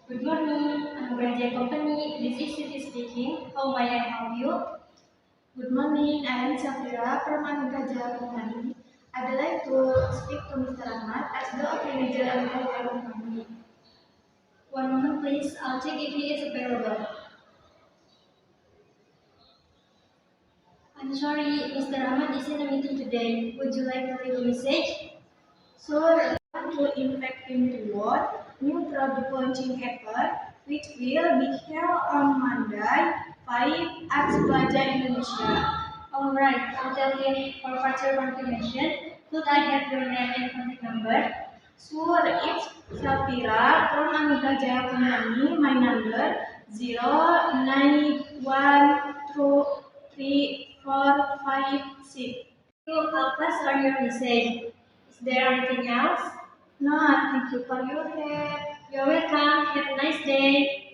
Good morning, I'm Gradia Company. This is Siti speaking. How may I help you? Good morning, I am Shafira from Anugraha Company. I'd like to speak to Mr. Ahmad as the manager of Anugraha Company. One moment, please. I'll check if he is available. I'm sorry, Mr. Ahmad is in a meeting today. Would you like to leave a message? Sir, I want to invite him toward new product launching effort, which will be held on Monday, 5 at Plaza Indonesia. Alright, I'll tell him for further confirmation. Could I have your name and contact number? Sure, it's Shafira from Anugraha Company. My number 09123456. I'll pass on your message. Is there anything else? No, thank you for your help. You're welcome. Have a nice day.